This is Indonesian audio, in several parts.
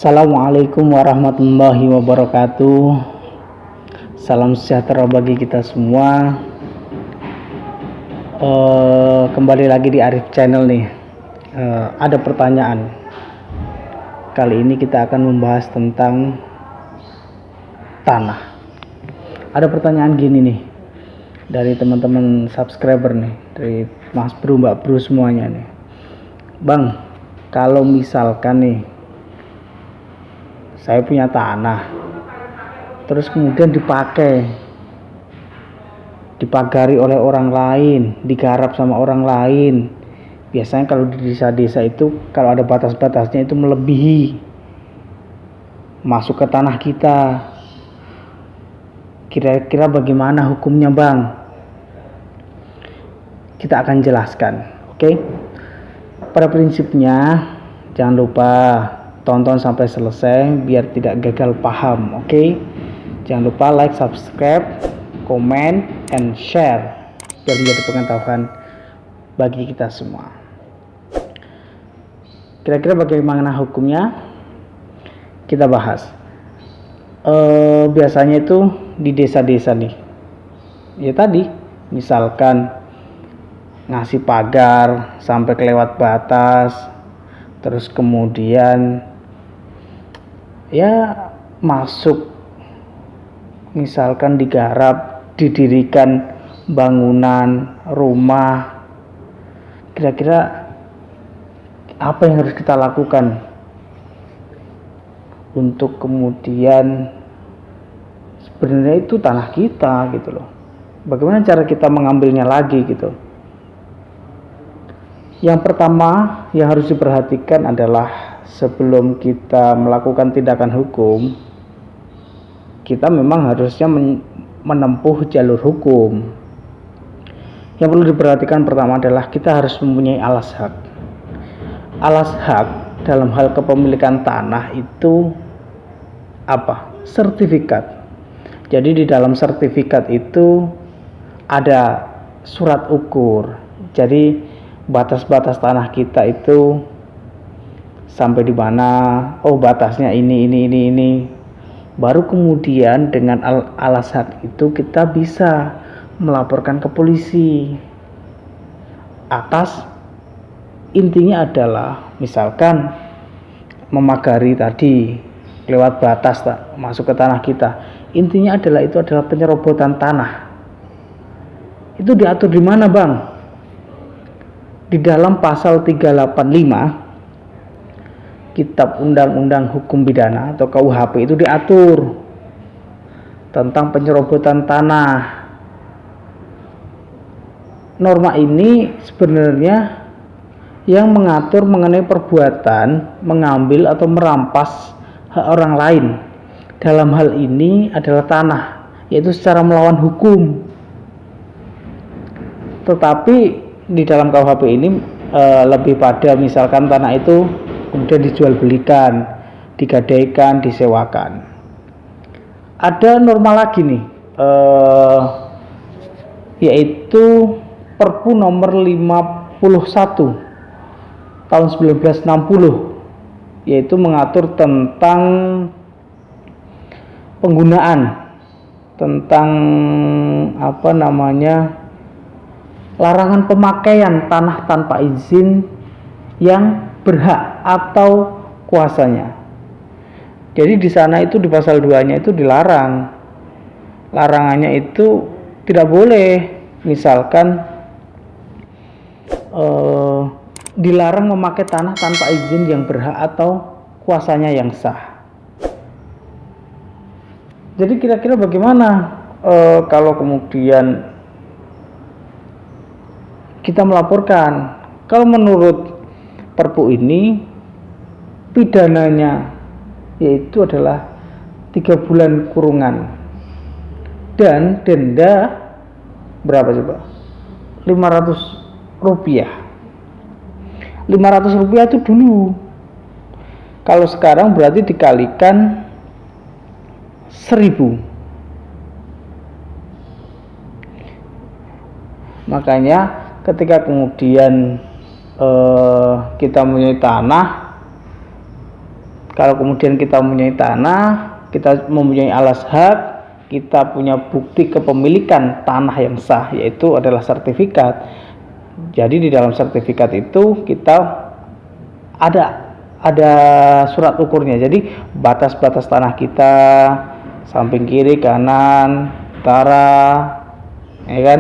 Assalamualaikum warahmatullahi wabarakatuh. Salam sejahtera bagi kita semua. Kembali lagi di Arif Channel nih. Ada pertanyaan. Kali ini kita akan membahas tentang tanah. Ada pertanyaan gini nih dari teman-teman subscriber nih, dari Mas Bro, Mbak Bro semuanya nih. Bang, kalau misalkan nih saya punya tanah, terus kemudian dipagari oleh orang lain, digarap sama orang lain. Biasanya kalau di desa-desa itu kalau ada batas-batasnya itu melebihi masuk ke tanah kita. Kira-kira bagaimana hukumnya, Bang? Kita akan jelaskan, oke? Pada prinsipnya jangan lupa tonton sampai selesai biar tidak gagal paham, oke? Jangan lupa like, subscribe, comment, and share biar menjadi pengetahuan bagi kita semua. Kira-kira bagaimana hukumnya? Kita bahas. Biasanya itu di desa-desa nih, ya tadi misalkan ngasih pagar sampai kelewat batas, terus kemudian ya masuk, misalkan digarap, didirikan bangunan rumah. Kira-kira apa yang harus kita lakukan untuk kemudian sebenarnya itu tanah kita gitu loh. Bagaimana cara kita mengambilnya lagi gitu. Yang pertama yang harus diperhatikan adalah sebelum kita melakukan tindakan hukum, kita memang harusnya menempuh jalur hukum. Yang perlu diperhatikan pertama adalah kita harus mempunyai alas hak. Alas hak dalam hal kepemilikan tanah itu apa? Sertifikat. Jadi di dalam sertifikat itu ada surat ukur. Jadi batas-batas tanah kita itu sampai di mana? Oh, batasnya ini. Baru kemudian dengan alas hak itu kita bisa melaporkan ke polisi. Atas intinya adalah misalkan memagari tadi lewat batas masuk ke tanah kita. Intinya adalah itu adalah penyerobotan tanah. Itu diatur di mana, Bang? Di dalam pasal 385 Kitab Undang-Undang Hukum Pidana atau KUHP itu diatur tentang penyerobotan tanah. Norma ini sebenarnya yang mengatur mengenai perbuatan mengambil atau merampas hak orang lain. Dalam hal ini adalah tanah, yaitu secara melawan hukum. Tetapi di dalam KUHP ini lebih pada misalkan tanah itu kemudian dijual belikan, digadaikan, disewakan. Ada norma lagi nih, yaitu Perpu nomor 51 tahun 1960, yaitu mengatur tentang penggunaan, tentang larangan pemakaian tanah tanpa izin yang berhak atau kuasanya. Jadi di sana itu di pasal 2-nya itu dilarang. Larangannya itu tidak boleh misalkan dilarang memakai tanah tanpa izin yang berhak atau kuasanya yang sah. Jadi kira-kira bagaimana kalau kemudian kita melaporkan? Kalau menurut Perpu ini pidananya yaitu adalah 3 bulan kurungan dan denda berapa coba? 500 rupiah. 500 rupiah itu dulu. Kalau sekarang berarti dikalikan 1000. Makanya ketika kemudian kita mempunyai tanah, Kalau kemudian kita mempunyai tanah, kita mempunyai alas hak, kita punya bukti kepemilikan tanah yang sah, yaitu adalah sertifikat. Jadi di dalam sertifikat itu kita ada surat ukurnya. Jadi batas-batas tanah kita, samping kiri, kanan, utara, ya kan?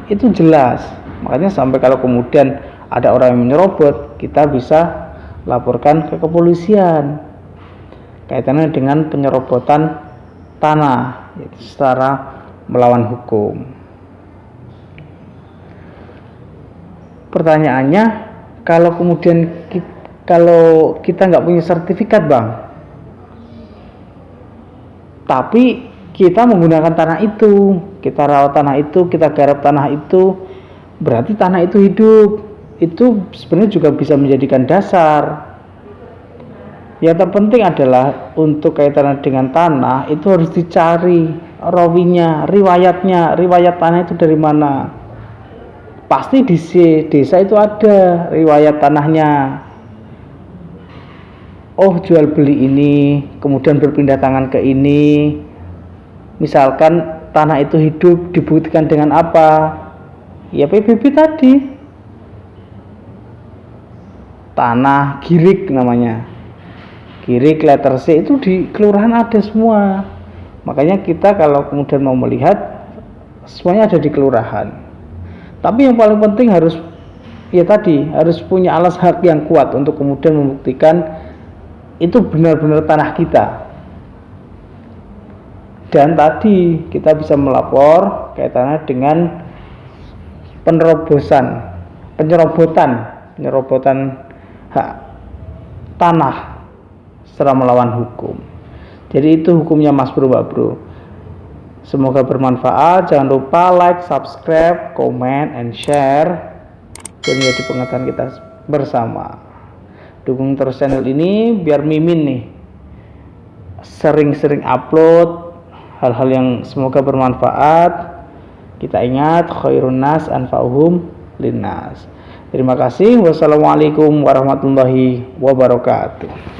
Itu jelas. Makanya sampai kalau kemudian ada orang yang menyerobot, kita bisa laporkan ke kepolisian kaitannya dengan penyerobotan tanah, yaitu secara melawan hukum. Pertanyaannya, kalau kemudian kalau kita nggak punya sertifikat, Bang, tapi kita menggunakan tanah itu, kita rawat tanah itu, kita garap tanah itu, berarti tanah itu hidup. Itu sebenarnya juga bisa menjadikan dasar. Yang terpenting adalah untuk kaitan dengan tanah itu harus dicari rawinya, riwayat tanah itu dari mana. Pasti di desa itu ada riwayat tanahnya. Oh, jual beli ini, kemudian berpindah tangan ke ini. Misalkan tanah itu hidup, dibuktikan dengan apa? Ya PBB tadi. Tanah Girik namanya. Girik letter C itu di kelurahan ada semua. Makanya kita kalau kemudian mau melihat, semuanya ada di kelurahan. Tapi yang paling penting harus punya alas hak yang kuat untuk kemudian membuktikan itu benar-benar tanah kita. Dan tadi kita bisa melapor kaitannya dengan penyerobotan hak tanah secara melawan hukum. Jadi itu hukumnya Mas Bro, Mbak Bro. Semoga bermanfaat. Jangan lupa like, subscribe, comment, and share dan menjadi pengetahuan kita bersama. Dukung terus channel ini biar Mimin nih sering-sering upload hal-hal yang semoga bermanfaat. Kita ingat khairun nas anfa'uhum linnas. Terima kasih. Wassalamualaikum warahmatullahi wabarakatuh.